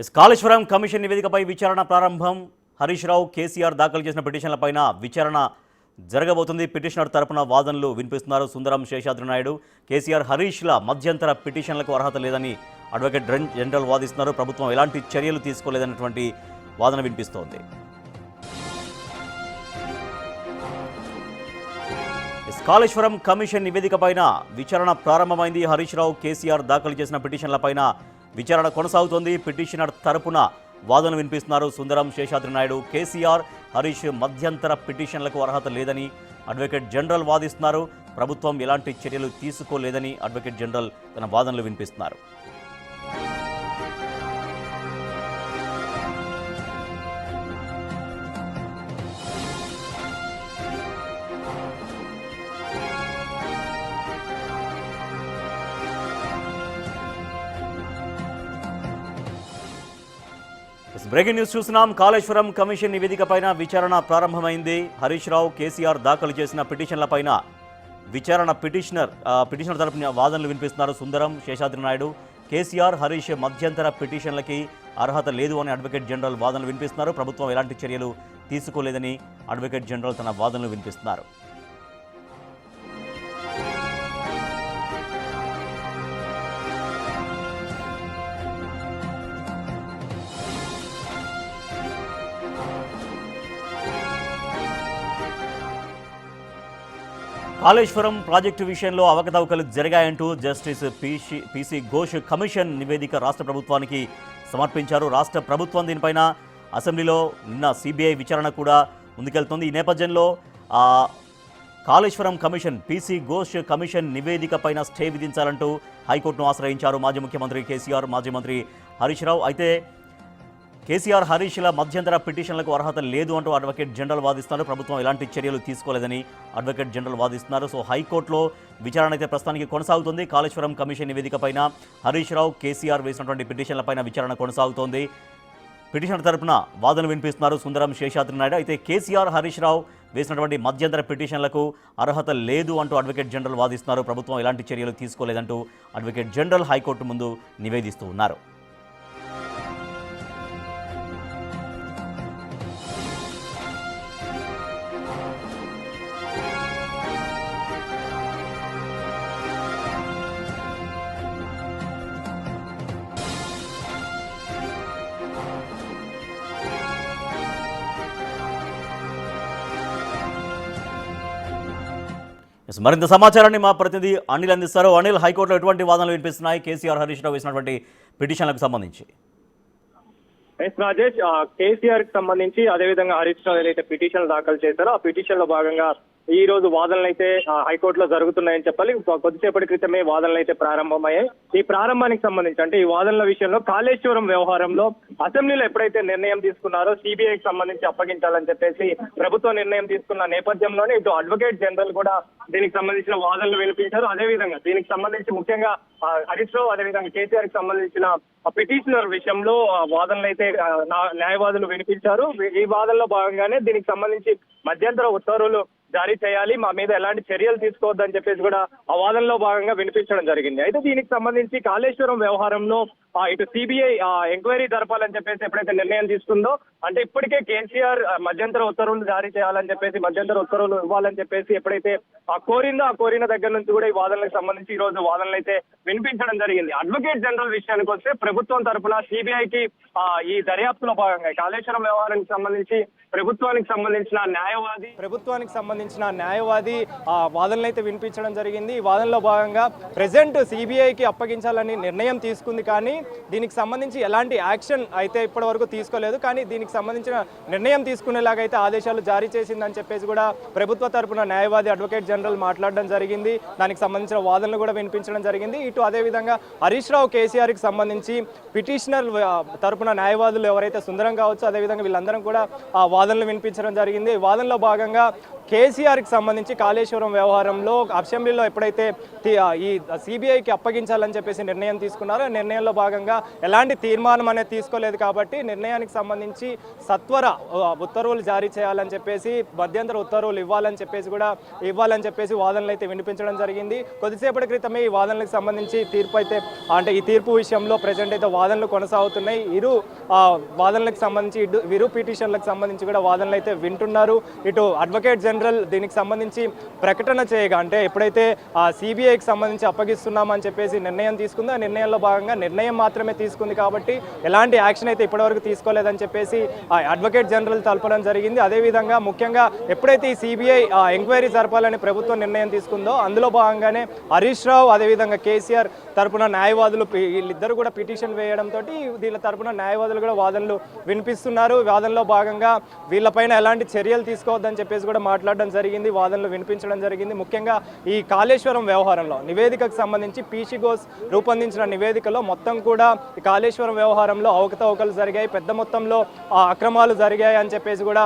Kaleshwaram commission నివేదికపై విచారణ ప్రారంభం. హరీష్ రావు, కేసీఆర్ దాఖలు చేసిన పిటిషన్లపైన విచారణ జరగబోతుంది. పిటిషనర్ తరపున వాదనలు వినిపిస్తున్నారు సుందరం శేషాద్రి నాయుడు. కేసీఆర్, హరీష్ల మధ్యంతర పిటిషన్లకు అర్హత లేదని అడ్వకేట్ జనరల్ వాదిస్తున్నారు. ప్రభుత్వం ఎలాంటి చర్యలు తీసుకోలేదన్నటువంటి వాదన వినిపిస్తోంది. కాళేశ్వరం కమిషన్ నివేదికపైన విచారణ ప్రారంభమైంది. హరీష్ రావు, కేసీఆర్ దాఖలు చేసిన పిటిషన్లపైన విచారణ కొనసాగుతోంది. పిటిషనర్ తరపున వాదనలు వినిపిస్తున్నారు సుందరం శేషాద్రి నాయుడు. కేసీఆర్, హరీష్ మధ్యంతర పిటిషన్లకు అర్హత లేదని అడ్వకేట్ జనరల్ వాదిస్తున్నారు. ప్రభుత్వం ఎలాంటి చర్యలు తీసుకోలేదని అడ్వకేట్ జనరల్ తన వాదనలు వినిపిస్తున్నారు. బ్రేకింగ్ న్యూస్ చూస్తున్నాం. కాళేశ్వరం కమిషన్ నివేదికపైన విచారణ ప్రారంభమైంది. హరీష్ రావు, కేసీఆర్ దాఖలు చేసిన పిటిషన్లపైన విచారణ పిటిషనర్ తరపున వాదనలు వినిపిస్తున్నారు సుందరం శేషాద్రి నాయుడు. కేసీఆర్, హరీష్ మధ్యంతర పిటిషన్లకి అర్హత లేదు అని అడ్వకేట్ జనరల్ వాదనలు వినిపిస్తున్నారు. ప్రభుత్వం ఎలాంటి చర్యలు తీసుకోలేదని అడ్వకేట్ జనరల్ తన వాదనలు వినిపిస్తున్నారు. కాళేశ్వరం ప్రాజెక్టు విషయంలో అవకతవకలు జరిగాయంటూ జస్టిస్ పీసీ ఘోష్ కమిషన్ నివేదిక రాష్ట్ర ప్రభుత్వానికి సమర్పించారు. రాష్ట్ర ప్రభుత్వం దీనిపైన అసెంబ్లీలో నిన్న సిబిఐ విచారణ కూడా ముందుకెళ్తోంది. ఈ నేపథ్యంలో Kaleshwaram commission, PC Ghosh commission నివేదిక పైన స్టే విధించాలంటూ హైకోర్టును ఆశ్రయించారు మాజీ ముఖ్యమంత్రి కేసీఆర్, మాజీ మంత్రి హరీష్ రావు. అయితే కేసీఆర్, హరీష్ల మధ్యంతర పిటిషన్లకు అర్హత లేదు అంటూ అడ్వకేట్ జనరల్ వాదిస్తున్నారు. ప్రభుత్వం ఎలాంటి చర్యలు తీసుకోలేదని అడ్వకేట్ జనరల్ వాదిస్తున్నారు. సో హైకోర్టులో విచారణ అయితే ప్రస్తుతానికి కొనసాగుతుంది. కాళేశ్వరం కమిషన్ నివేదికపైన హరీష్ రావు, కేసీఆర్ వేసినటువంటి పిటిషన్లపైన విచారణ కొనసాగుతోంది. పిటిషనర్ తరపున వాదనలు వినిపిస్తున్నారు సుందరం శేషాద్రి నాయుడు. అయితే కేసీఆర్, హరీష్ రావు వేసినటువంటి మధ్యంతర పిటిషన్లకు అర్హత లేదు అంటూ అడ్వకేట్ జనరల్ వాదిస్తున్నారు. ప్రభుత్వం ఎలాంటి చర్యలు తీసుకోలేదంటూ అడ్వకేట్ జనరల్ హైకోర్టు ముందు నివేదిస్తూ ఉన్నారు. మరింత సమాచారాన్ని మా ప్రతినిధి అనిల్ అందిస్తారు. అనిల్, హైకోర్టులో ఎటువంటి వాదనలు వినిపిస్తున్నాయి కేసీఆర్, హరీష్ రావు వేసినటువంటి పిటిషన్లకు సంబంధించి? రాజేష్, కేసీఆర్ కి సంబంధించి అదేవిధంగా హరీష్ రావు ఏదైతే పిటిషన్లు దాఖలు చేశారో ఆ పిటిషన్ లో భాగంగా ఈ రోజు వాదనలు అయితే హైకోర్టులో జరుగుతున్నాయని చెప్పాలి. కొద్దిసేపటి క్రితమే వాదనలు అయితే ప్రారంభమయ్యాయి. ఈ ప్రారంభానికి సంబంధించి అంటే ఈ వాదనల విషయంలో కాళేశ్వరం వ్యవహారంలో అసెంబ్లీలో ఎప్పుడైతే నిర్ణయం తీసుకున్నారో సిబిఐకి సంబంధించి అప్పగించాలని చెప్పేసి ప్రభుత్వం నిర్ణయం తీసుకున్న నేపథ్యంలోనే ఇటు అడ్వకేట్ జనరల్ కూడా దీనికి సంబంధించిన వాదనలు వినిపించారు. అదేవిధంగా దీనికి సంబంధించి ముఖ్యంగా హరీష్ రావు అదేవిధంగా కేసీఆర్ కి సంబంధించిన పిటిషనర్ విషయంలో వాదనలు అయితే న్యాయవాదులు వినిపించారు. ఈ వాదనలో భాగంగానే దీనికి సంబంధించి మధ్యంతర ఉత్తర్వులు జారీ చేయాలి, మా మీద ఎలాంటి చర్యలు తీసుకోవద్దని చెప్పేసి కూడా ఆ వాదనలో భాగంగా వినిపించడం జరిగింది. అయితే దీనికి సంబంధించి కాళేశ్వరం వ్యవహారంలో ఇటు సిబిఐ ఎంక్వైరీ జరపాలని చెప్పేసి ఎప్పుడైతే నిర్ణయం తీసుకుందో అంటే ఇప్పటికే కేసీఆర్ మధ్యంతర ఉత్తర్వులు జారీ చేయాలని చెప్పేసి మధ్యంతర ఉత్తర్వులు ఇవ్వాలని చెప్పేసి ఎప్పుడైతే కోరిందో ఆ కోరిన దగ్గర నుంచి కూడా ఈ వాదనలకు సంబంధించి ఈ రోజు వాదనలు అయితే వినిపించడం జరిగింది. అడ్వకేట్ జనరల్ విషయానికి వస్తే ప్రభుత్వం తరఫున సిబిఐకి ఈ దర్యాప్తులో భాగంగా కాళేశ్వరం వ్యవహారానికి సంబంధించి ప్రభుత్వానికి సంబంధించిన న్యాయవాది వాదనలు అయితే వినిపించడం జరిగింది. ఈ వాదనలో భాగంగా ప్రెజెంట్ సిబిఐకి అప్పగించాలని నిర్ణయం తీసుకుంది, కానీ దీనికి సంబంధించి ఎలాంటి యాక్షన్ అయితే ఇప్పటి వరకు తీసుకోలేదు. కానీ దీనికి సంబంధించిన నిర్ణయం తీసుకునేలాగైతే ఆదేశాలు జారీ చేసిందని చెప్పేసి కూడా ప్రభుత్వ తరపున న్యాయవాది అడ్వకేట్ జనరల్ మాట్లాడడం జరిగింది. దానికి సంబంధించిన వాదనలు కూడా వినిపించడం జరిగింది. ఇటు అదేవిధంగా హరీష్ రావు, కేసీఆర్కి సంబంధించి పిటిషనర్ తరపున న్యాయవాదులు ఎవరైతే సుందరం కావచ్చు అదేవిధంగా వీళ్ళందరం కూడా ఆ వాదనలు వినిపించడం జరిగింది. ఈ వాదనలో భాగంగా కేసీఆర్కి సంబంధించి కాళేశ్వరం వ్యవహారంలో అసెంబ్లీలో ఎప్పుడైతే ఈ సిబిఐకి అప్పగించాలని చెప్పేసి నిర్ణయం తీసుకున్నారో నిర్ణయంలో భాగంగా ఎలాంటి తీర్మానం అనేది తీసుకోలేదు కాబట్టి నిర్ణయానికి సంబంధించి సత్వర ఉత్తర్వులు జారీ చేయాలని చెప్పేసి మధ్యంతర ఉత్తర్వులు ఇవ్వాలని చెప్పేసి వాదనలు అయితే వినిపించడం జరిగింది. కొద్దిసేపటి క్రితమే ఈ వాదనలకు సంబంధించి ఈ తీర్పు విషయంలో ప్రజెంట్ అయితే వాదనలు కొనసాగుతున్నాయి. వాదనలకు సంబంధించి ఇరు పిటిషన్లకు సంబంధించి కూడా వాదనలు అయితే వింటున్నారు. ఇటు అడ్వకేట్ జనరల్ దీనికి సంబంధించి ప్రకటన చేయగా అంటే ఎప్పుడైతే సిబిఐకి సంబంధించి అప్పగిస్తున్నామని చెప్పేసి నిర్ణయం తీసుకుందో ఆ నిర్ణయంలో భాగంగా నిర్ణయం మాత్రమే తీసుకుంది కాబట్టి ఎలాంటి యాక్షన్ అయితే ఇప్పటివరకు తీసుకోలేదని చెప్పేసి అడ్వకేట్ జనరల్ తెలపడం జరిగింది. అదేవిధంగా ముఖ్యంగా ఎప్పుడైతే ఈ సిబిఐ ఎంక్వైరీ జరపాలని ప్రభుత్వం నిర్ణయం తీసుకుందో అందులో భాగంగానే హరీష్ రావు అదేవిధంగా కేసీఆర్ తరపున న్యాయవాదులు వీళ్ళిద్దరు కూడా పిటిషన్ వేయడంతో వీళ్ళ తరపున న్యాయవాదులు కూడా వాదనలు వినిపిస్తున్నారు. వాదనలో భాగంగా వీళ్ళపైన ఎలాంటి చర్యలు తీసుకోవద్దని చెప్పేసి కూడా మాట్లాడడం జరిగింది, వాదనలు వినిపించడం జరిగింది. ముఖ్యంగా ఈ కాళేశ్వరం వ్యవహారంలో నివేదికకు సంబంధించి పీసీ ఘోష్ రూపొందించిన నివేదికలో మొత్తం కూడా ఈ కాళేశ్వరం వ్యవహారంలో అవకతవకలు జరిగాయి, పెద్ద మొత్తంలో అక్రమాలు జరిగాయి అని చెప్పేసి కూడా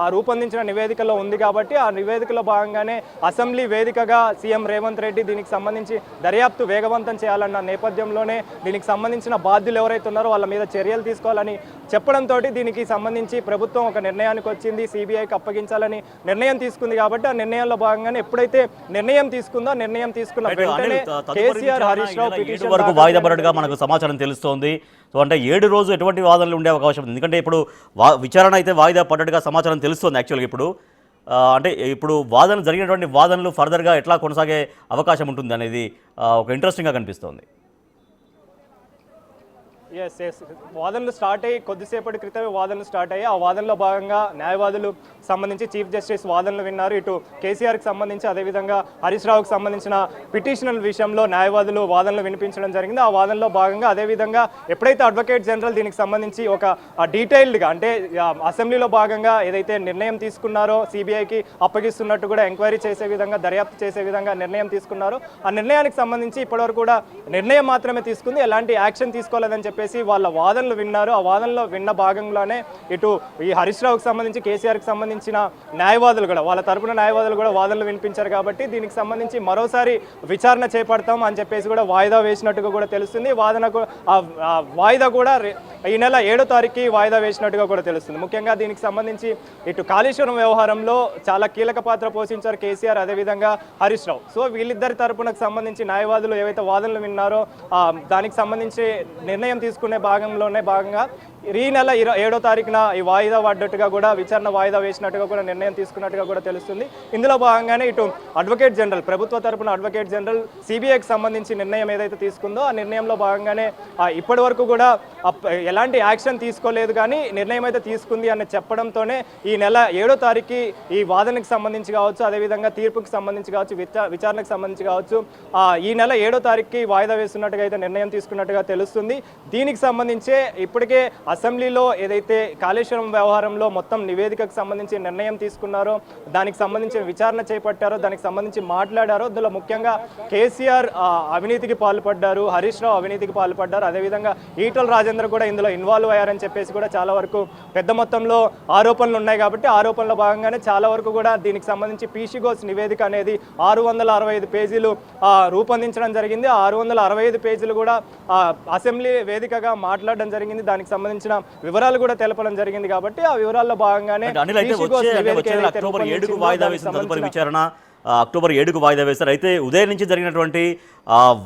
ఆ రూపొందించిన నివేదికలో ఉంది. కాబట్టి ఆ నివేదికలో భాగంగానే అసెంబ్లీ వేదికగా సీఎం రేవంత్ రెడ్డి దీనికి సంబంధించి దర్యాప్తు వేగవంతం చేయాలన్న నేపథ్యంలోనే దీనికి సంబంధించిన బాధ్యులు ఎవరైతే ఉన్నారో వాళ్ళ మీద చర్యలు తీసుకోవాలని చెప్పడంతో దీనికి సంబంధించి ప్రభుత్వం ఒక నిర్ణయానికి వచ్చింది, సిబిఐకి అప్పగించాలని నిర్ణయం తీసుకుంది. కాబట్టి ఆ నిర్ణయంలో భాగంగానే ఎప్పుడైతే నిర్ణయం తీసుకుందో నిర్ణయం తీసుకున్న వెంటనే కేసీఆర్ హరీష్ రావు పిటిషన్ వరకు వాయిదా పడగా మనకు సమాచారం తెలుస్తోంది. సో అంటే 7 రోజు ఎటువంటి వాదనలు ఉండే అవకాశం ఉంది, ఎందుకంటే ఇప్పుడు విచారణ అయితే వాయిదా పడ్డట్టుగా సమాచారం తెలుస్తుంది. యాక్చువల్గా ఇప్పుడు వాదన జరిగినటువంటి వాదనలు ఫర్దర్గా ఎట్లా కొనసాగే అవకాశం ఉంటుంది అనేది ఒక ఇంట్రెస్టింగ్గా కనిపిస్తోంది. వాదనలు స్టార్ట్ అయ్యి కొద్దిసేపటి క్రితమే వాదనలు స్టార్ట్ అయ్యాయి. ఆ వాదనలో భాగంగా న్యాయవాదులు సంబంధించి చీఫ్ జస్టిస్ వాదనలు విన్నారు. ఇటు కేసీఆర్కి సంబంధించి అదేవిధంగా హరీష్ రావుకి సంబంధించిన పిటిషనల్ విషయంలో న్యాయవాదులు వాదనలు వినిపించడం జరిగింది. ఆ వాదనలో భాగంగా అదేవిధంగా ఎప్పుడైతే అడ్వకేట్ జనరల్ దీనికి సంబంధించి ఒక డీటెయిల్డ్గా అంటే అసెంబ్లీలో భాగంగా ఏదైతే నిర్ణయం తీసుకున్నారో సిబిఐకి అప్పగిస్తున్నట్టు కూడా ఎంక్వైరీ చేసే విధంగా దర్యాప్తు చేసే విధంగా నిర్ణయం తీసుకున్నారో ఆ నిర్ణయానికి సంబంధించి ఇప్పటివరకు కూడా నిర్ణయం మాత్రమే తీసుకుంది, ఎలాంటి యాక్షన్ తీసుకోలేదని చెప్పేసి వాళ్ళ వాదనలు విన్నారు. ఆ వాదనలో విన్న భాగంలోనే ఇటు ఈ హరీష్ రావుకి సంబంధించి కేసీఆర్కి సంబంధించిన న్యాయవాదులు కూడా వాళ్ళ తరపున న్యాయవాదులు కూడా వాదనలు వినిపించారు. కాబట్టి దీనికి సంబంధించి మరోసారి విచారణ చేపడతాం అని చెప్పేసి కూడా వాయిదా వేసినట్టుగా కూడా తెలుస్తుంది. వాయిదా కూడా ఈ నెల 7వ తారీఖుకి వాయిదా వేసినట్టుగా కూడా తెలుస్తుంది. ముఖ్యంగా దీనికి సంబంధించి ఇటు కాళేశ్వరం వ్యవహారంలో చాలా కీలక పాత్ర పోషించారు కేసీఆర్ అదేవిధంగా హరీష్ రావు. సో వీళ్ళిద్దరి తరపునకు సంబంధించి న్యాయవాదులు ఏవైతే వాదనలు విన్నారో దానికి సంబంధించి నిర్ణయం తీసుకునే భాగంగా ఈ నెల 7వ తారీఖున ఈ వాయిదా పడ్డట్టుగా కూడా విచారణ వాయిదా వేసినట్టుగా కూడా నిర్ణయం తీసుకున్నట్టుగా కూడా తెలుస్తుంది. ఇందులో భాగంగానే ఇటు అడ్వకేట్ జనరల్ ప్రభుత్వ తరపున అడ్వకేట్ జనరల్ సిబిఐకి సంబంధించి నిర్ణయం ఏదైతే తీసుకుందో ఆ నిర్ణయంలో భాగంగానే ఇప్పటి వరకు కూడా ఎలాంటి యాక్షన్ తీసుకోలేదు, కానీ నిర్ణయం అయితే తీసుకుంది అని చెప్పడంతోనే ఈ నెల 7వ తారీఖుకి ఈ వాదనకు సంబంధించి కావచ్చు అదేవిధంగా తీర్పుకి సంబంధించి కావచ్చు విచారణకు సంబంధించి కావచ్చు ఈ నెల 7వ తారీఖుకి వాయిదా వేస్తున్నట్టుగా అయితే నిర్ణయం తీసుకున్నట్టుగా తెలుస్తుంది. దీనికి సంబంధించే ఇప్పటికే అసెంబ్లీలో ఏదైతే కాళేశ్వరం వ్యవహారంలో మొత్తం నివేదికకు సంబంధించి నిర్ణయం తీసుకున్నారో దానికి సంబంధించిన విచారణ చేపట్టారో దానికి సంబంధించి మాట్లాడారో అందులో ముఖ్యంగా కేసీఆర్ అవినీతికి పాల్పడ్డారు, హరీష్ రావు అవినీతికి పాల్పడ్డారు, అదేవిధంగా ఈటల రాజేందర్ కూడా ఇందులో ఇన్వాల్వ్ అయ్యారని చెప్పేసి కూడా చాలా వరకు పెద్ద మొత్తంలో ఆరోపణలు ఉన్నాయి. కాబట్టి ఆరోపణల భాగంగానే చాలా వరకు కూడా దీనికి సంబంధించి పీసీ ఘోష్ నివేదిక అనేది 665 పేజీలు రూపొందించడం జరిగింది. 665 పేజీలు కూడా అసెంబ్లీ వేదికగా మాట్లాడడం జరిగింది, దానికి సంబంధించిన వివరాలు కూడా తెలపడం జరిగింది. కాబట్టి ఆ వివరాల్లో భాగంగానే అక్టోబర్ 7కు వాయిదా వేసిన తదుపరి విచారణ అక్టోబర్ 7కు వాయిదా వేశారు. అయితే ఉదయం నుంచి జరిగినటువంటి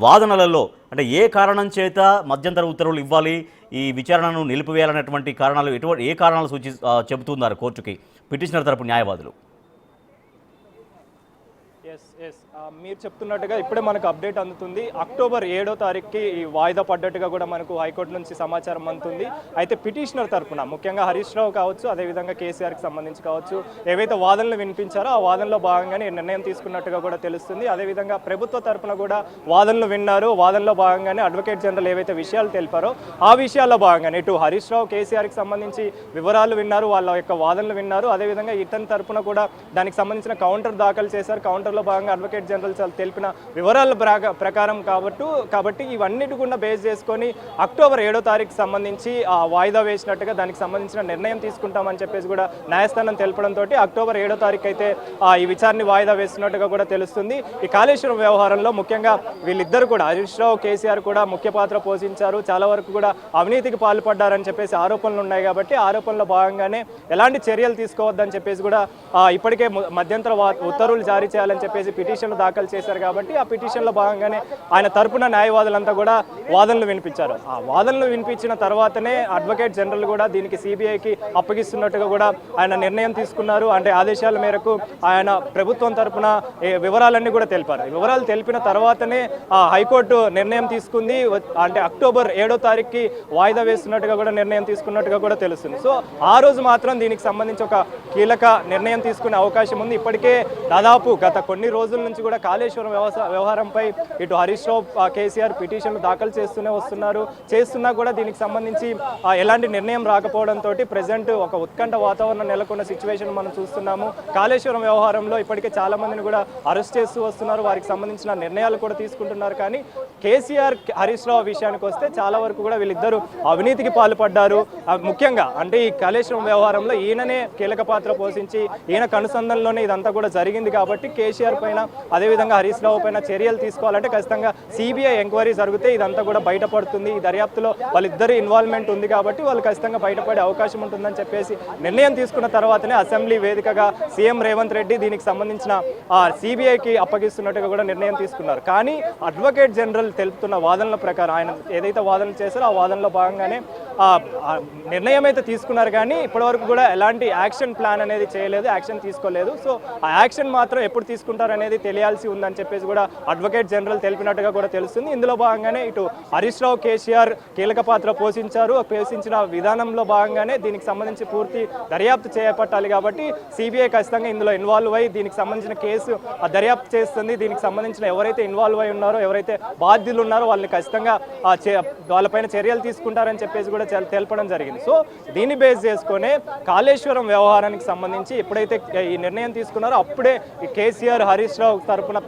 వాదనలలో అంటే ఏ కారణం చేత మధ్యంతర ఉత్తర్వులు ఇవ్వాలి, ఈ విచారణను నిలిపివేయాలనేటువంటి కారణాలు ఏ కారణాలు చెబుతున్నారు కోర్టుకి పిటిషనర్ తరపు న్యాయవాదులు? మీరు చెప్తున్నట్టుగా ఇప్పుడే మనకు అప్డేట్ అందుతుంది. అక్టోబర్ 7వ తారీఖుకి ఈ వాయిదా పడ్డట్టుగా కూడా మనకు హైకోర్టు నుంచి సమాచారం అందుతుంది. అయితే పిటిషనర్ తరపున ముఖ్యంగా హరీష్ రావు కావచ్చు అదేవిధంగా కేసీఆర్కి సంబంధించి కావచ్చు ఏవైతే వాదనలు వినిపించారో ఆ వాదనలో భాగంగానే నిర్ణయం తీసుకున్నట్టుగా కూడా తెలుస్తుంది. అదేవిధంగా ప్రభుత్వ తరపున కూడా వాదనలు విన్నారు. వాదనలో భాగంగానే అడ్వకేట్ జనరల్ ఏవైతే విషయాలు తెలిపారో ఆ విషయాల్లో భాగంగానే ఇటు హరీష్ రావు కేసీఆర్కి సంబంధించి వివరాలు విన్నారు, వాళ్ళ యొక్క వాదనలు విన్నారు. అదేవిధంగా ఇతని తరపున కూడా దానికి సంబంధించిన కౌంటర్ దాఖలు చేశారు. కౌంటర్లో భాగంగా అడ్వకేట్ జనరల్ తెలిపిన వివరాల ప్రకారం కాబట్టి ఇవన్నిటి కూడా బేస్ చేసుకొని అక్టోబర్ 7వ తారీఖు సంబంధించి వాయిదా వేసినట్టుగా దానికి సంబంధించిన నిర్ణయం తీసుకుంటామని చెప్పేసి కూడా న్యాయస్థానం తెలపడంతో అక్టోబర్ 7వ తారీఖు అయితే ఈ విచారణ వాయిదా వేస్తున్నట్టుగా కూడా తెలుస్తుంది. ఈ కాళేశ్వరం వ్యవహారంలో ముఖ్యంగా వీళ్ళిద్దరు కూడా హరీష్ రావు, కేసీఆర్ కూడా ముఖ్య పాత్ర పోషించారు. చాలా వరకు కూడా అవినీతికి పాల్పడ్డారని చెప్పేసి ఆరోపణలు ఉన్నాయి. కాబట్టి ఆరోపణలో భాగంగానే ఎలాంటి చర్యలు తీసుకోవద్దని చెప్పేసి కూడా ఇప్పటికే మధ్యంతర ఉత్తర్వులు జారీ చేయాలని చెప్పేసి పిటిషన్లు దాఖలు చేశారు. కాబట్టి ఆ పిటిషన్లో భాగంగానే ఆయన తరపున న్యాయవాదులంతా కూడా వాదనలు వినిపించారు. ఆ వాదనలు వినిపించిన తర్వాతనే అడ్వకేట్ జనరల్ కూడా దీనికి సిబిఐకి అప్పగిస్తున్నట్టుగా కూడా ఆయన నిర్ణయం తీసుకున్నారు. అంటే ఆదేశాల మేరకు ఆయన ప్రభుత్వం తరపున వివరాలన్నీ కూడా తెలిపారు. వివరాలు తెలిపిన తర్వాతనే హైకోర్టు నిర్ణయం తీసుకుంది. అంటే అక్టోబర్ 7వ తారీఖుకి వాయిదా వేస్తున్నట్టుగా కూడా నిర్ణయం తీసుకున్నట్టుగా కూడా తెలుస్తుంది. సో ఆ రోజు మాత్రం దీనికి సంబంధించి ఒక కీలక నిర్ణయం తీసుకునే అవకాశం ఉంది. ఇప్పటికే దాదాపు గత కొన్ని రోజుల నుంచి కూడా కాళేశ్వరం వ్యవహారంపై ఇటు హరీష్ రావు, కేసీఆర్ పిటిషన్లు దాఖలు చేస్తున్నా కూడా దీనికి సంబంధించి ఎలాంటి నిర్ణయం రాకపోవడంతో ప్రజెంట్ ఒక ఉత్కంఠ వాతావరణం నెలకొన్న సిచ్యువేషన్ మనం చూస్తున్నాము. కాళేశ్వరం వ్యవహారంలో ఇప్పటికే చాలా మందిని కూడా అరెస్ట్ చేస్తూ వస్తున్నారు. వారికి సంబంధించిన నిర్ణయాలు కూడా తీసుకుంటున్నారు. కానీ కేసీఆర్, హరీష్ రావు విషయానికి వస్తే చాలా వరకు కూడా వీళ్ళిద్దరూ అవినీతికి పాల్పడ్డారు. ముఖ్యంగా అంటే ఈ కాళేశ్వరం వ్యవహారంలో ఈయననే కీలక పాత్ర పోషించి ఈయన కనుసంధంలోనే ఇదంతా కూడా జరిగింది. కాబట్టి కేసీఆర్ పైన అదేవిధంగా హరీష్ రావు పైన చర్యలు తీసుకోవాలంటే ఖచ్చితంగా సిబిఐ ఎంక్వైరీ జరిగితే ఇదంతా కూడా బయటపడుతుంది. ఈ దర్యాప్తులో వాళ్ళిద్దరు ఇన్వాల్వ్మెంట్ ఉంది కాబట్టి వాళ్ళు ఖచ్చితంగా బయటపడే అవకాశం ఉంటుందని చెప్పేసి నిర్ణయం తీసుకున్న తర్వాతనే అసెంబ్లీ వేదికగా సీఎం రేవంత్ రెడ్డి దీనికి సంబంధించిన సిబిఐకి అప్పగిస్తున్నట్టుగా కూడా నిర్ణయం తీసుకున్నారు. కానీ అడ్వకేట్ జనరల్ తెలుపుతున్న వాదనల ప్రకారం ఆయన ఏదైతే వాదనలు చేశారో ఆ వాదనలో భాగంగానే నిర్ణయం అయితే తీసుకున్నారు. కానీ ఇప్పటివరకు కూడా ఎలాంటి యాక్షన్ ప్లాన్ అనేది చేయలేదు, యాక్షన్ తీసుకోలేదు. సో ఆ యాక్షన్ మాత్రం ఎప్పుడు తీసుకుంటారు అనేది తెలియాల్సి ఉందని చెప్పేసి కూడా అడ్వకేట్ జనరల్ తెలిపినట్టుగా కూడా తెలుస్తుంది. ఇందులో భాగంగానే ఇటు హరీష్ రావు, కేసీఆర్ కీలక పాత్ర పోషించిన విధానంలో భాగంగానే దీనికి సంబంధించి పూర్తి దర్యాప్తు చేపట్టాలి. కాబట్టి సిబిఐ ఖచ్చితంగా ఇందులో ఇన్వాల్వ్ అయ్యి దీనికి సంబంధించిన కేసు దర్యాప్తు చేస్తుంది. దీనికి సంబంధించిన ఎవరైతే ఇన్వాల్వ్ అయి ఉన్నారో, ఎవరైతే బాధ్యులు ఉన్నారో వాళ్ళని ఖచ్చితంగా వాళ్ళపైన చర్యలు తీసుకుంటారని చెప్పేసి కూడా తెలపడం జరిగింది. సో దీన్ని బేస్ చేసుకునే కాళేశ్వరం వ్యవహారానికి సంబంధించి ఎప్పుడైతే ఈ నిర్ణయం తీసుకున్నారో అప్పుడే కేసీఆర్, హరీష్ రావు తరపున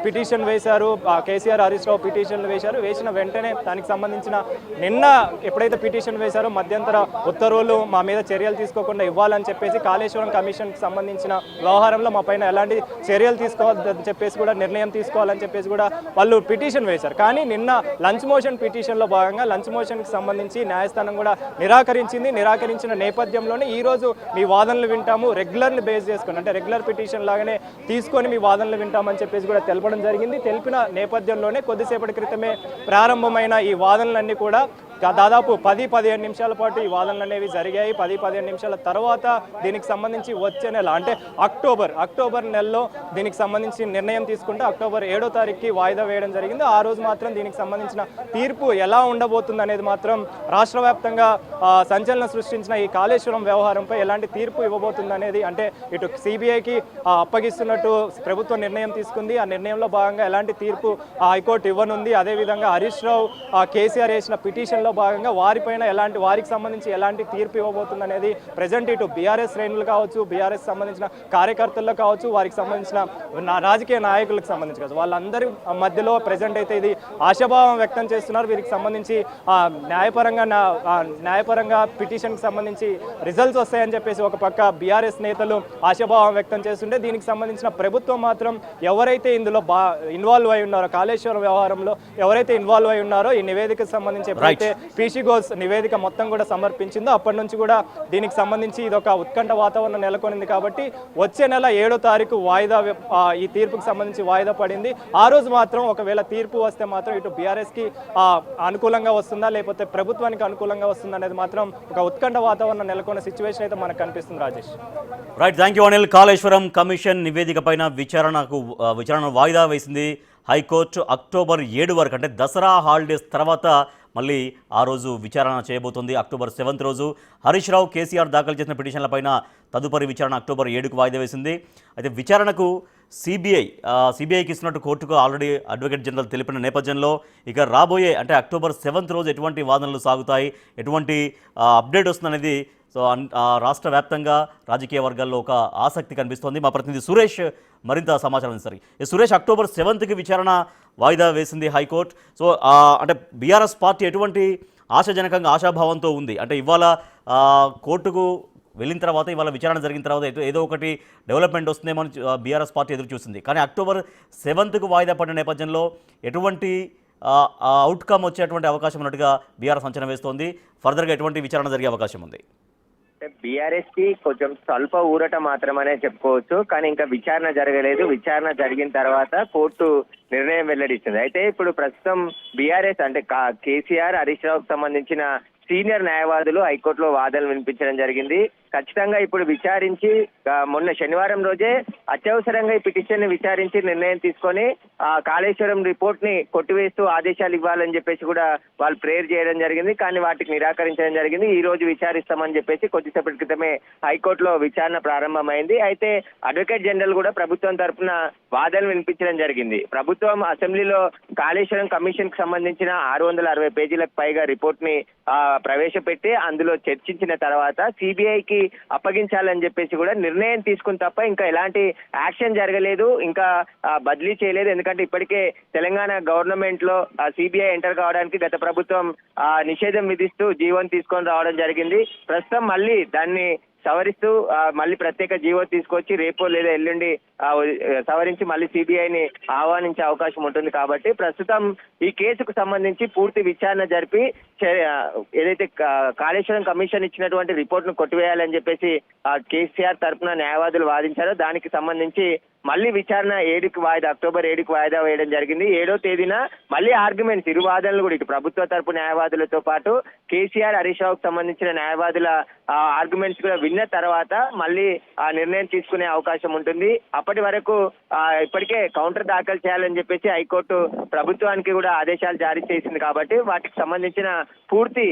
పిటిషన్ వేశారు. కేసీఆర్, హరీష్ రావు పిటిషన్లు వేసిన వెంటనే దానికి సంబంధించిన నిన్న ఎప్పుడైతే పిటిషన్ వేశారో మధ్యంతర ఉత్తర్వులు మా మీద చర్యలు తీసుకోకుండా ఇవ్వాలని చెప్పేసి కాళేశ్వరం కమిషన్కి సంబంధించిన వ్యవహారంలో మా పైన ఎలాంటి చర్యలు తీసుకోవద్దని చెప్పేసి కూడా నిర్ణయం తీసుకోవాలని చెప్పేసి కూడా వాళ్ళు పిటిషన్ వేశారు. కానీ నిన్న లంచ్ మోషన్ పిటిషన్లో భాగంగా లంచ్ మోషన్కి సంబంధించి న్యాయస్థానం కూడా నిరాకరించిన నేపథ్యంలోనే ఈరోజు మీ వాదనలు వింటాము, రెగ్యులర్ని బేస్ చేసుకొని అంటే రెగ్యులర్ పిటిషన్ లాగానే తీసుకొని మీ వాదనలు వింటామని చెప్పేసి కూడా తెలపడం జరిగింది. తెలిపిన నేపథ్యంలోనే కొద్దిసేపటి క్రితమే ప్రారంభమైన ఈ వాదనలన్నీ కూడా దాదాపు 10-15 నిమిషాల పాటు ఈ వాదనలు అనేవి జరిగాయి. 10-15 నిమిషాల తర్వాత దీనికి సంబంధించి వచ్చే నెల అంటే అక్టోబర్ నెలలో దీనికి సంబంధించి నిర్ణయం తీసుకుంటే అక్టోబర్ 7వ తారీఖుకి వాయిదా వేయడం జరిగింది. ఆ రోజు మాత్రం దీనికి సంబంధించిన తీర్పు ఎలా ఉండబోతుంది అనేది మాత్రం రాష్ట్ర వ్యాప్తంగా సంచలనం సృష్టించిన ఈ కాళేశ్వరం వ్యవహారంపై ఎలాంటి తీర్పు ఇవ్వబోతుంది అనేది అంటే ఇటు సిబిఐకి అప్పగిస్తున్నట్టు ప్రభుత్వం నిర్ణయం తీసుకుంది. ఆ నిర్ణయంలో భాగంగా ఎలాంటి తీర్పు హైకోర్టు ఇవ్వనుంది. అదేవిధంగా హరీష్ రావు, కేసీఆర్ వేసిన పిటిషన్ భాగంగా వారికి సంబంధించి ఎలాంటి తీర్పు ఇవ్వబోతుంది అనేది ప్రజెంట్ ఇటు బీఆర్ఎస్ శ్రేణులు కావచ్చు, బీఆర్ఎస్ సంబంధించిన కార్యకర్తలు కావచ్చు, వారికి సంబంధించిన రాజకీయ నాయకులకు సంబంధించి కావచ్చు, వాళ్ళందరి మధ్యలో ప్రజెంట్ అయితే ఇది ఆశాభావం వ్యక్తం చేస్తున్నారు. వీరికి సంబంధించి న్యాయపరంగా పిటిషన్కి సంబంధించి రిజల్ట్స్ వస్తాయని చెప్పేసి ఒక పక్క బీఆర్ఎస్ నేతలు ఆశాభావం వ్యక్తం చేస్తుంటే దీనికి సంబంధించిన ప్రభుత్వం మాత్రం ఎవరైతే ఇందులో ఇన్వాల్వ్ అయి ఉన్నారో, కాళేశ్వరం వ్యవహారంలో ఎవరైతే ఇన్వాల్వ్ అయి ఉన్నారో ఈ నివేదికకు సంబంధించి ఎప్పుడైతే పీసీ ఘోష్ నివేదిక మొత్తం కూడా సమర్పించిందో అప్పటి నుంచి కూడా దీనికి సంబంధించి ఇది ఒక ఉత్కంఠ వాతావరణం నెలకొనింది. కాబట్టి వచ్చే నెల 7వ తారీఖు వాయిదా ఈ తీర్పుకు సంబంధించి వాయిదా పడింది. ఆ రోజు మాత్రం ఒకవేళ తీర్పు వస్తే మాత్రం ఇటు బీఆర్ఎస్కి అనుకూలంగా వస్తుందా లేకపోతే ప్రభుత్వానికి అనుకూలంగా వస్తుందా అనేది మాత్రం ఒక ఉత్కంఠ వాతావరణం నెలకొన్న సిచ్యువేషన్ అయితే మనకు కనిపిస్తుంది. Rajesh, right, thank you Anil. Kaleshwaram commission నివేదిక పైన విచారణ వాయిదా వేసింది హైకోర్టు. అక్టోబర్ 7 వరకు అంటే దసరా హాలిడేస్ తర్వాత మళ్ళీ ఆ రోజు విచారణ చేయబోతోంది. అక్టోబర్ 7th రోజు హరీష్ రావు, కేసీఆర్ దాఖలు చేసిన పిటిషన్లపైన తదుపరి విచారణ అక్టోబర్ 7కు వాయిదా వేసింది. అయితే విచారణకు సిబిఐకి ఇస్తున్నట్టు కోర్టుకు ఆల్రెడీ అడ్వకేట్ జనరల్ తెలిపిన నేపథ్యంలో ఇక రాబోయే అంటే అక్టోబర్ 7th రోజు ఎటువంటి వాదనలు సాగుతాయి, ఎటువంటి అప్డేట్ వస్తుందనేది సో రాష్ట్ర వ్యాప్తంగా రాజకీయ వర్గాల్లో ఒక ఆసక్తి కనిపిస్తోంది. మా ప్రతినిధి సురేష్ మరింత సమాచారం ఇస్తారు. సురేష్, అక్టోబర్ 7కి విచారణ వాయిదా వేసింది హైకోర్టు. సో అంటే బీఆర్ఎస్ పార్టీ ఎటువంటి ఆశాజనకంగా ఆశాభావంతో ఉంది? అంటే ఇవాళ కోర్టుకు వెళ్ళిన తర్వాత, ఇవాళ విచారణ జరిగిన తర్వాత ఏదో ఒకటి డెవలప్మెంట్ వస్తుందేమో అని బీఆర్ఎస్ పార్టీ ఎదురు చూసింది. కానీ అక్టోబర్ 7కు వాయిదా పడిన నేపథ్యంలో ఎటువంటి అవుట్కమ్ వచ్చేటువంటి అవకాశం ఉన్నట్టుగా బీఆర్ఎస్ అంచనా వేస్తోంది. ఫర్దర్గా ఎటువంటి విచారణ జరిగే అవకాశం ఉంది? బీఆర్ఎస్ కి కొంచెం స్వల్ప ఊరట మాత్రమనే చెప్పుకోవచ్చు. కానీ ఇంకా విచారణ జరగలేదు. విచారణ జరిగిన తర్వాత కోర్టు నిర్ణయం వెల్లడించింది. అయితే ఇప్పుడు ప్రస్తుతం బీఆర్ఎస్ అంటే కేసీఆర్, హరీష్ రావుకు సంబంధించిన సీనియర్ న్యాయవాదులు హైకోర్టులో వాదనలు వినిపించడం జరిగింది. ఖచ్చితంగా ఇప్పుడు విచారించి మొన్న శనివారం రోజే అత్యవసరంగా ఈ పిటిషన్ ని విచారించి నిర్ణయం తీసుకొని కాళేశ్వరం రిపోర్ట్ ని కొట్టివేస్తూ ఆదేశాలు ఇవ్వాలని చెప్పేసి కూడా వాళ్ళు ప్రేయర్ చేయడం జరిగింది. కానీ వాటికి నిరాకరించడం జరిగింది. ఈ రోజు విచారిస్తామని చెప్పేసి కొద్దిసేపటి క్రితమే హైకోర్టులో విచారణ ప్రారంభమైంది. అయితే అడ్వకేట్ జనరల్ కూడా ప్రభుత్వం తరఫున వాదనలు వినిపించడం జరిగింది. ప్రభుత్వం అసెంబ్లీలో కాళేశ్వరం కమిషన్ కి సంబంధించిన 660 పేజీలకు పైగా రిపోర్ట్ ని ప్రవేశపెట్టి అందులో చర్చించిన తర్వాత సిబిఐకి అప్పగించాలని చెప్పేసి కూడా నిర్ణయం తీసుకుని తప్ప ఇంకా ఎలాంటి యాక్షన్ జరగలేదు, ఇంకా బదిలీ చేయలేదు. ఎందుకంటే ఇప్పటికే తెలంగాణ గవర్నమెంట్ లో సిబిఐ ఎంటర్ కావడానికి గత ప్రభుత్వం నిషేధం విధిస్తూ జీవోని తీసుకొని రావడం జరిగింది. ప్రస్తుతం మళ్ళీ దాన్ని సవరిస్తూ మళ్ళీ ప్రత్యేక జీవో తీసుకొచ్చి రేపో లేదా ఎల్లుండి సవరించి మళ్ళీ సిబిఐని ఆహ్వానించే అవకాశం ఉంటుంది. కాబట్టి ప్రస్తుతం ఈ కేసుకు సంబంధించి పూర్తి విచారణ జరిపి ఏదైతే కాళేశ్వరం కమిషన్ ఇచ్చినటువంటి రిపోర్ట్ ను కొట్టివేయాలని చెప్పేసి కేసీఆర్ తరఫున న్యాయవాదులు వాదించారో దానికి సంబంధించి మళ్ళీ విచారణ అక్టోబర్ 7కి వాయిదా వేయడం జరిగింది. 7వ తేదీన మళ్ళీ ఆర్గ్యుమెంట్స్ ఇరు వాదనలు కూడా ఇటు ప్రభుత్వ తరపు న్యాయవాదులతో పాటు కేసీఆర్, హరీష్ రావుకు సంబంధించిన న్యాయవాదుల ఆర్గ్యుమెంట్స్ కూడా విన్న తర్వాత మళ్ళీ నిర్ణయం తీసుకునే అవకాశం ఉంటుంది. అప్పటి వరకు ఇప్పటికే కౌంటర్ దాఖలు చేయాలని చెప్పేసి హైకోర్టు ప్రభుత్వానికి కూడా ఆదేశాలు జారీ చేసింది. కాబట్టి వాటికి సంబంధించిన పూర్తి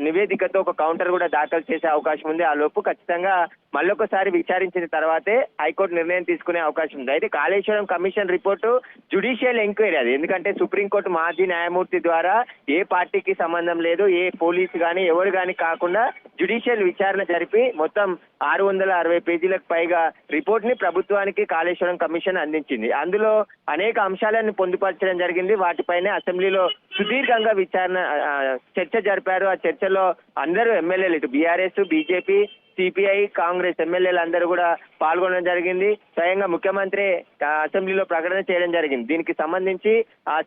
నివేదికతో ఒక కౌంటర్ కూడా దాఖలు చేసే అవకాశం ఉంది. ఆ లోపు ఖచ్చితంగా మళ్ళొకసారి విచారించిన తర్వాతే హైకోర్టు నిర్ణయం తీసుకునే అవకాశం ఉంది. అయితే Kaleshwaram commission report judicial enquiry అది. ఎందుకంటే సుప్రీంకోర్టు మాజీ న్యాయమూర్తి ద్వారా ఏ పార్టీకి సంబంధం లేదు, ఏ పోలీసు కానీ ఎవరు కానీ కాకుండా జ్యుడిషియల్ విచారణ జరిపి మొత్తం 660 పేజీలకు పైగా రిపోర్ట్ ని ప్రభుత్వానికి కాళేశ్వరం కమిషన్ అందించింది. అందులో అనేక అంశాలను పొందుపరచడం జరిగింది. వాటిపైనే అసెంబ్లీలో సుదీర్ఘంగా చర్చ జరిపారు. ఆ చర్చలో అందరూ ఎమ్మెల్యేలు ఇటు బీఆర్ఎస్, బీజేపీ, సిపిఐ, కాంగ్రెస్ ఎమ్మెల్యేలు అందరూ కూడా పాల్గొనడం జరిగింది. స్వయంగా ముఖ్యమంత్రి అసెంబ్లీలో ప్రకటన చేయడం జరిగింది. దీనికి సంబంధించి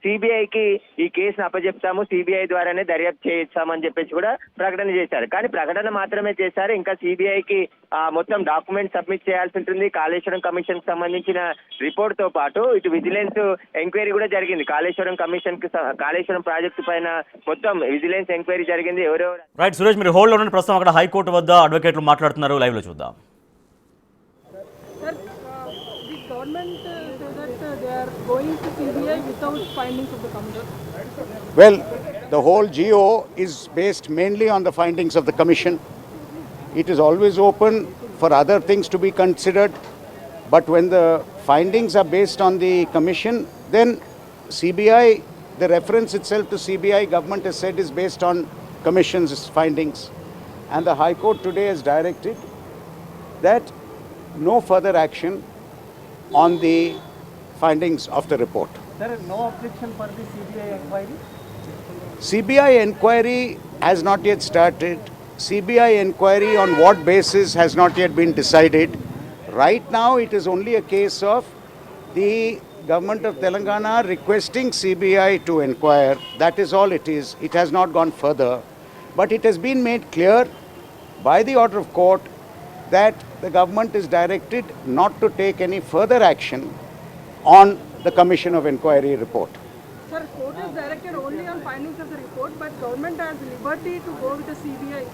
సిబిఐకి ఈ కేసును అప్పచెప్తాము, సిబిఐ ద్వారానే దర్యాప్తు చేయిస్తామని చెప్పేసి కూడా ప్రకటన చేశారు. కానీ ప్రకటన మాత్రమే చేశారు. ఇంకా సిబిఐకి మొత్తం డాక్యుమెంట్ సబ్మిట్ చేయాల్సి ఉంటుంది. కాళేశ్వరం కమిషన్ కి సంబంధించిన రిపోర్ట్ తో పాటు ఇటు విజిలెన్స్ ఎంక్వైరీ కూడా జరిగింది. కాళేశ్వరం ప్రాజెక్టు పైన మొత్తం విజిలెన్స్ ఎంక్వైరీ జరిగింది. ఎవరెవరు రైట్ సురేష్, మీరు హోల్డ్ లో ప్రస్తుతం అక్కడ హైకోర్టు వద్ద అడ్వకేట్లు మాట్లాడుతున్నారు. లైవ్ లో చూద్దాం. Government say that they are going to CBI without findings of the commission. Well, the whole GO is based mainly on the findings of the commission. It is always open for other things to be considered, but when the findings are based on the commission, then CBI, the reference itself to CBI, government has said is based on commission's findings. And the High Court today has directed that no further action on the findings of the report. There is no objection for the CBI inquiry? CBI inquiry has not yet started. CBI inquiry on what basis has not yet been decided. Right now it is only a case of the government of Telangana requesting CBI to inquire. That is all it is. It has not gone further. But it has been made clear by the order of court that the government is directed not to take any further action on the Commission of Inquiry report. Sir, court is directed only on findings of the report, but government has liberty to go with the CBI.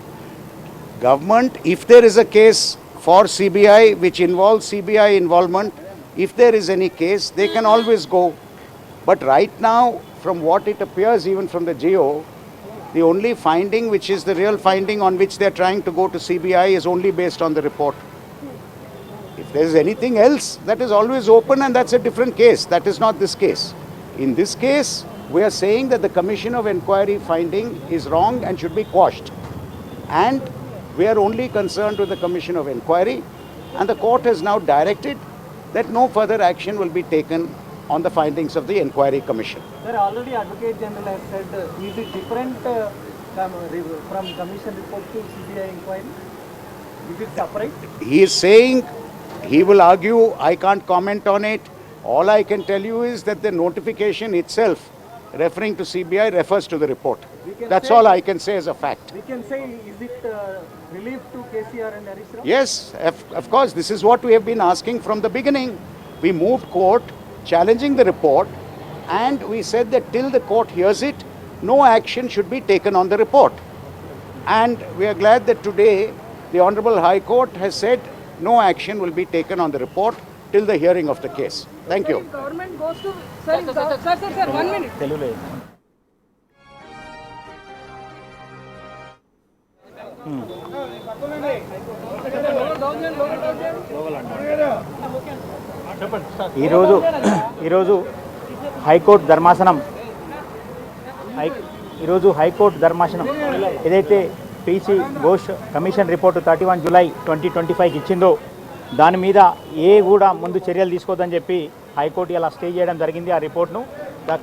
Government, if there is a case for CBI which involves CBI involvement, if there is any case, they can always go. But right now, from what it appears even from the GO, the only finding which is the real finding on which they are trying to go to CBI is only based on the report. If there is anything else, that is always open, and that's a different case. That is not this case. In this case, we are saying that the Commission of Inquiry finding is wrong and should be quashed. And We are only concerned with the commission of inquiry, and the court has now directed that no further action will be taken on the findings of the inquiry commission. Sir, already Advocate General has said, is it different from commission report to CBI inquiry? Is it separate? He is saying he will argue, I can't comment on it. All I can tell you is that the notification itself referring to CBI refers to the report. That's all I can say as a fact. We can say, is it relief to KCR and Harish Rao? Yes, of course, this is what we have been asking from the beginning. We moved court challenging the report, and we said that till the court hears it, no action should be taken on the report. And we are glad that today the Honorable High Court has said no action will be taken on the report till the hearing of the case. Thank you. If government goes to sir, 1 minute. ఈరోజు high court ధర్మాసనం ఏదైతే PC Ghosh commission report 31 July 2025 ఇచ్చిందో దాని మీద కూడా ముందు చర్యలు తీసుకోవద్దని చెప్పి హైకోర్టు ఇలా స్టే చేయడం జరిగింది ఆ రిపోర్ట్ను.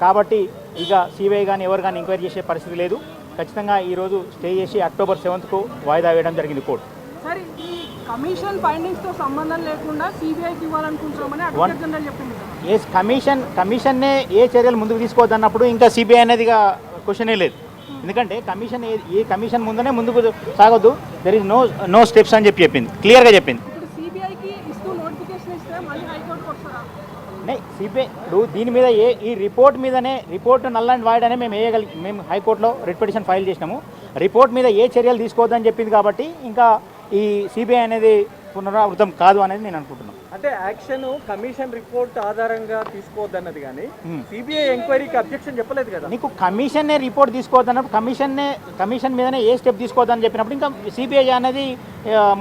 కాబట్టి ఇక సిబిఐ కానీ ఎవరు కానీ ఎంక్వైరీ చేసే పరిస్థితి లేదు. ఖచ్చితంగా ఈరోజు స్టే చేసి అక్టోబర్ 7కు వాయిదా వేయడం జరిగింది కోర్టు. సరే, ఈ కమిషన్ ఫైండింగ్స్ తో సంబంధం లేకుండా సిబిఐకి ఇవ్వాలనుకుంటున్నామని అడ్వకేట్ జనరల్ చెప్పింది. కమిషన్నే ఏ చర్యలు ముందుకు తీసుకోవద్దన్నప్పుడు ఇంకా సిబిఐ అనేది క్వశ్చనే లేదు. ఎందుకంటే కమిషన్ ముందుకు సాగొద్దు, దెర్ ఇస్ నో స్టెప్స్ అని చెప్పింది, క్లియర్గా చెప్పింది. ఇప్పుడు సిబిఐకి ఇస్తూ నోటిఫికేషన్ ఇస్తే మళ్ళీ హైకోర్టుకి వస్తారా? సిబిఐ దీని మీద ఈ రిపోర్ట్ నల్ అండ్ వాయిడ్ అనే మేము హైకోర్టులో రిట్ పిటిషన్ ఫైల్ చేసినాము. రిపోర్ట్ మీద ఏ చర్యలు తీసుకోవద్దని చెప్పింది కాబట్టి ఇంకా ఈ సిబిఐ అనేది పునరావృతం కాదు అనేది నేను అనుకుంటున్నాను. అంటే యాక్షన్ కమిషన్ రిపోర్ట్ ఆధారంగా తీసుకోవద్దన్నది కానీ సిబిఐ ఎంక్వైరీకి అబ్జెక్షన్ చెప్పలేదు కదా. నీకు కమిషన్నే రిపోర్ట్ తీసుకోవద్దన్నప్పుడు కమిషన్ మీదనే ఏ స్టెప్ తీసుకోవద్దని చెప్పినప్పుడు ఇంకా సిబిఐ అనేది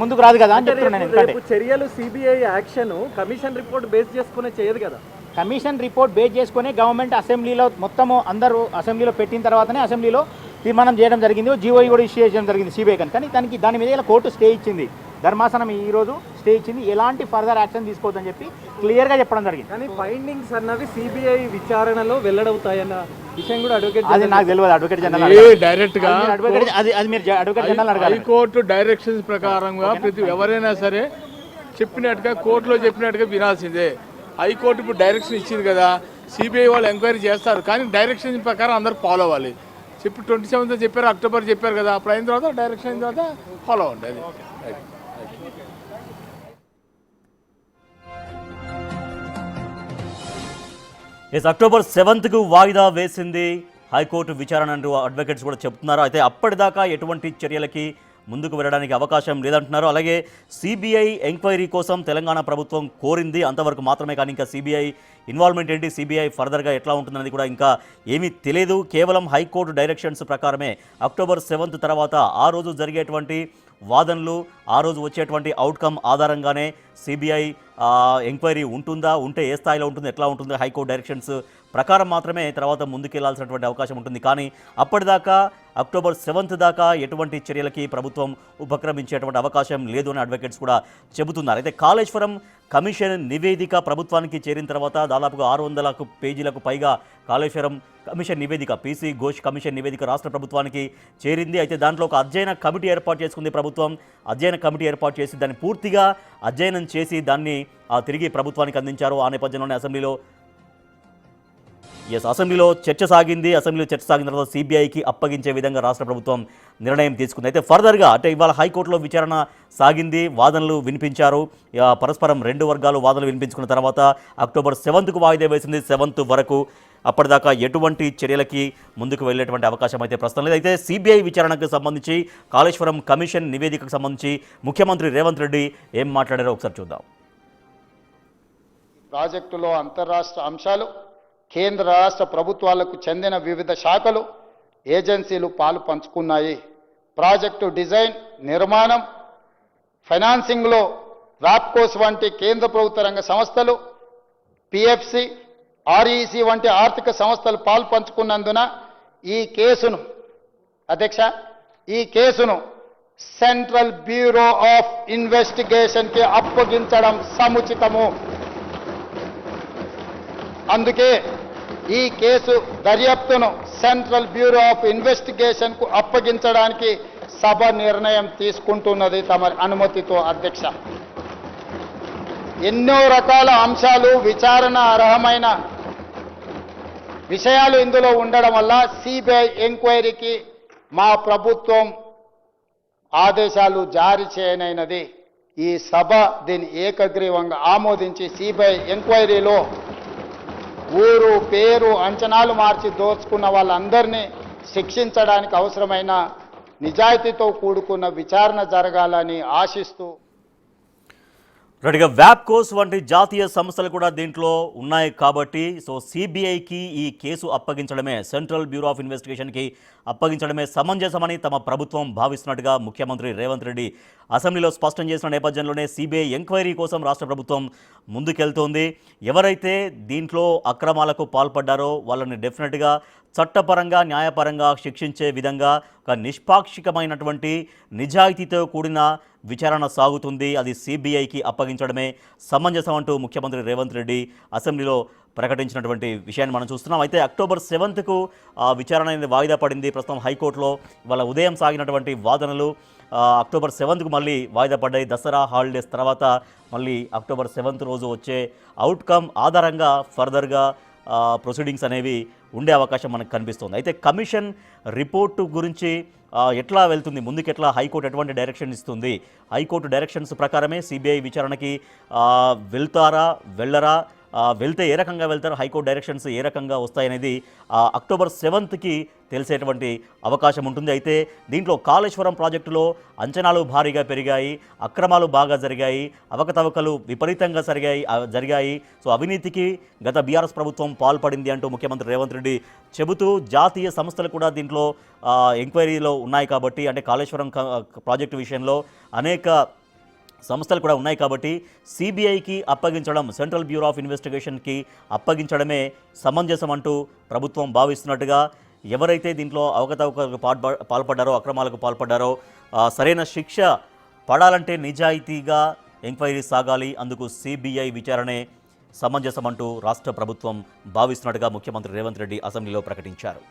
ముందుకు రాదు కదా అని చెప్తున్నాను. ఎందుకంటే చర్యలు CBI action commission report base చేసుకునే చేయదు కదా. కమిషన్ రిపోర్ట్ బేస్ చేసుకుని గవర్నమెంట్ అసెంబ్లీలో మొత్తము అందరూ అసెంబ్లీలో పెట్టిన తర్వాతనే అసెంబ్లీలో తీర్మానం చేయడం జరిగింది, జీఓఈ కూడా ఇష్యూ చేయడం జరిగింది సిబిఐ కానీ దాని మీద ఇలా కోర్టు స్టే ఇచ్చింది, ధర్మాసనం ఈరోజు స్టే ఇచ్చింది, ఎలాంటి ఫర్దర్ యాక్షన్ తీసుకోవద్దని చెప్పి క్లియర్గా చెప్పడం జరిగింది. కానీ ఫైండింగ్స్ అన్నవి సిబిఐ విచారణలో వెల్లడవుతాయన్న విషయం కూడా అడ్వకేట్ అది నాకు తెలియదు. అడ్వకేట్ జనరల్ డైరెక్ట్ గా అది మీరు అడ్వకేట్ జనరల్ అడగాలి. హైకోర్టు డైరెక్షన్స్ ప్రకారంగా ప్రతి ఎవరైనా సరే చెప్పినట్టుగా కోర్టులో చెప్పినట్టుగా వినాల్సిందే. హైకోర్టు ఇప్పుడు డైరెక్షన్ ఇచ్చింది కదా, సిబిఐ వాళ్ళు ఎంక్వైరీ చేస్తారు, కానీ డైరెక్షన్ ప్రకారం అందరూ ఫాలో అవ్వాలి. 27 చెప్పారు, అక్టోబర్ చెప్పారు కదా, అప్పుడు అయిన తర్వాత డైరెక్షన్ అయిన తర్వాత ఫాలో ఉంటుంది. అక్టోబర్ 7కు వాయిదా వేసింది హైకోర్టు విచారణ అంటూ అడ్వకేట్స్ కూడా చెప్తున్నారు. అయితే అప్పటిదాకా ఎటువంటి చర్యలకి ముందుకు వెళ్ళడానికి అవకాశం లేదంటున్నారు. అలాగే సిబిఐ ఎంక్వైరీ కోసం తెలంగాణ ప్రభుత్వం కోరింది, అంతవరకు మాత్రమే. కానీ ఇంకా సిబిఐ ఇన్వాల్వ్మెంట్ ఏంటి, సిబిఐ ఫర్దర్గా ఎట్లా ఉంటుందనేది కూడా ఇంకా ఏమీ తెలియదు. కేవలం హైకోర్టు డైరెక్షన్స్ ప్రకారమే అక్టోబర్ 7 తర్వాత ఆ రోజు జరిగేటువంటి వాదనలు, ఆ రోజు వచ్చేటువంటి అవుట్కమ్ ఆధారంగానే సిబిఐ ఎంక్వైరీ ఉంటుందా, ఉంటే ఏ స్థాయిలో ఉంటుంది, ఎట్లా ఉంటుంది, హైకోర్టు డైరెక్షన్స్ ప్రకారం మాత్రమే తర్వాత ముందుకెళ్లాల్సినటువంటి అవకాశం ఉంటుంది. కానీ అప్పటిదాకా అక్టోబర్ 7 దాకా ఎటువంటి చర్యలకి ప్రభుత్వం ఉపక్రమించేటువంటి అవకాశం లేదు అని అడ్వకేట్స్ కూడా చెబుతున్నారు. అయితే కాళేశ్వరం కమిషన్ నివేదిక ప్రభుత్వానికి చేరిన తర్వాత దాదాపుగా 600 పేజీలకు పైగా కాళేశ్వరం కమిషన్ నివేదిక, పీసీ ఘోష్ కమిషన్ నివేదిక రాష్ట్ర ప్రభుత్వానికి చేరింది. అయితే దాంట్లో ఒక అధ్యయన కమిటీ ఏర్పాటు చేసుకుంది ప్రభుత్వం. అధ్యయన కమిటీ ఏర్పాటు చేసి దాన్ని పూర్తిగా అధ్యయనం చేసి దాన్ని తిరిగి ప్రభుత్వానికి అందించారు. ఆ నేపథ్యంలోనే అసెంబ్లీలో చర్చ సాగింది. అసెంబ్లీలో చర్చ సాగిన తర్వాత సిబిఐకి అప్పగించే విధంగా రాష్ట్ర ప్రభుత్వం నిర్ణయం తీసుకుంది. అయితే ఫర్దర్గా అంటే ఇవాళ హైకోర్టులో విచారణ సాగింది, వాదనలు వినిపించారు. పరస్పరం 2 వర్గాలు వాదనలు వినిపించుకున్న తర్వాత అక్టోబర్ 7కు వాయిదా వేసింది. 7 వరకు అప్పటిదాకా ఎటువంటి చర్యలకి ముందుకు వెళ్ళేటువంటి అవకాశం అయితే ప్రస్తుతం లేదు. అయితే సిబిఐ విచారణకు సంబంధించి, కాళేశ్వరం కమిషన్ నివేదికకు సంబంధించి ముఖ్యమంత్రి రేవంత్ రెడ్డి ఏం మాట్లాడారో ఒకసారి చూద్దాం. ప్రాజెక్టులో అంతర్రాష్ట్ర అంశాలు, కేంద్ర రాష్ట్ర ప్రభుత్వాలకు చెందిన వివిధ శాఖలు, ఏజెన్సీలు పాలు పంచుకున్నాయి. ప్రాజెక్టు డిజైన్, నిర్మాణం, ఫైనాన్సింగ్లో రాప్కోస్ వంటి కేంద్ర ప్రభుత్వ రంగ సంస్థలు, పిఎఫ్సి, ఆర్ఈసి వంటి ఆర్థిక సంస్థలు పాలు పంచుకున్నందున ఈ కేసును సెంట్రల్ బ్యూరో ఆఫ్ ఇన్వెస్టిగేషన్కి అప్పగించడం సముచితము. అందుకే ఈ కేసు దర్యాప్తును సెంట్రల్ బ్యూరో ఆఫ్ ఇన్వెస్టిగేషన్కు అప్పగించడానికి సభ నిర్ణయం తీసుకుంటున్నది తమ అనుమతితో అధ్యక్ష. ఎన్నో రకాల అంశాలు, విచారణ అర్హమైన విషయాలు ఇందులో ఉండడం వల్ల సిబిఐ ఎంక్వైరీకి మా ప్రభుత్వం ఆదేశాలు జారీ చేయనైనది. ఈ సభ దీన్ని ఏకగ్రీవంగా ఆమోదించి సిబిఐ ఎంక్వైరీలో ఊరు పేరు అంచనాలు మార్చి దోచుకున్న వాళ్ళందరినీ శిక్షించడానికి అవసరమైన నిజాయితీతో కూడుకున్న విచారణ జరగాలని ఆశిస్తూ రెడ్డిగా వ్యాప్కోస్ వంటి జాతీయ సంస్థలు కూడా దీంట్లో ఉన్నాయి కాబట్టి సో సిబిఐకి ఈ కేసు అప్పగించడమే, సెంట్రల్ బ్యూరో ఆఫ్ ఇన్వెస్టిగేషన్కి అప్పగించడమే సమంజసమని తమ ప్రభుత్వం భావిస్తున్నట్టుగా ముఖ్యమంత్రి రేవంత్ రెడ్డి అసెంబ్లీలో స్పష్టం చేసిన నేపథ్యంలోనే సిబిఐ ఎంక్వైరీ కోసం రాష్ట్ర ప్రభుత్వం ముందుకెళ్తోంది. ఎవరైతే దీంట్లో అక్రమాలకు పాల్పడ్డారో వాళ్ళని డెఫినెట్గా చట్టపరంగా న్యాయపరంగా శిక్షించే విధంగా ఒక నిష్పాక్షికమైనటువంటి నిజాయితీతో కూడిన విచారణ సాగుతుంది. అది సిబిఐకి అప్పగించడమే సమంజసం అంటూ ముఖ్యమంత్రి రేవంత్ రెడ్డి అసెంబ్లీలో ప్రకటించినటువంటి విషయాన్ని మనం చూస్తున్నాం. అయితే అక్టోబర్ 7కు విచారణ అనేది వాయిదా పడింది. ప్రస్తుతం హైకోర్టులో ఇవాళ ఉదయం సాగినటువంటి వాదనలు అక్టోబర్ 7కు మళ్ళీ వాయిదా పడ్డాయి. దసరా హాలిడేస్ తర్వాత మళ్ళీ అక్టోబర్ 7 రోజు వచ్చే అవుట్కమ్ ఆధారంగా ఫర్దర్గా ప్రొసీడింగ్స్ అనేవి ఉండే అవకాశం మనకు కనిపిస్తుంది. అయితే కమిషన్ రిపోర్టు గురించి ఎట్లా వెళ్తుంది, ముందుకు ఎట్లా హైకోర్టు ఎటువంటి డైరెక్షన్ ఇస్తుంది, హైకోర్టు డైరెక్షన్స్ ప్రకారమే సిబిఐ విచారణకి వెళ్తారా వెళ్ళరా, వెళ్తే ఏ రకంగా వెళ్తారు, హైకోర్టు డైరెక్షన్స్ ఏ రకంగా వస్తాయనేది అక్టోబర్ 7కి తెలిసేటువంటి అవకాశం ఉంటుంది. అయితే దీంట్లో కాళేశ్వరం ప్రాజెక్టులో అంచనాలు భారీగా పెరిగాయి, అక్రమాలు బాగా జరిగాయి, అవకతవకలు విపరీతంగా జరిగాయి. సో అవినీతికి గత బీఆర్ఎస్ ప్రభుత్వం పాల్పడింది అంటూ ముఖ్యమంత్రి రేవంత్ రెడ్డి చెబుతూ జాతీయ సంస్థలు కూడా దీంట్లో ఎంక్వైరీలో ఉన్నాయి కాబట్టి, అంటే కాళేశ్వరం ప్రాజెక్టు విషయంలో అనేక సంస్థలు కూడా ఉన్నాయి కాబట్టి సిబిఐకి అప్పగించడం, సెంట్రల్ బ్యూరో ఆఫ్ ఇన్వెస్టిగేషన్కి అప్పగించడమే సమంజసం అంటూ ప్రభుత్వం భావిస్తున్నట్టుగా, ఎవరైతే దీంట్లో అవకతవకలకు పాల్పడ్డారో, అక్రమాలకు పాల్పడ్డారో సరైన శిక్ష పడాలంటే నిజాయితీగా ఎంక్వైరీ సాగాలి. అందుకు సిబిఐ విచారణే సమంజసం అంటూ రాష్ట్ర ప్రభుత్వం భావిస్తున్నట్టుగా ముఖ్యమంత్రి రేవంత్ రెడ్డి అసెంబ్లీలో ప్రకటించారు.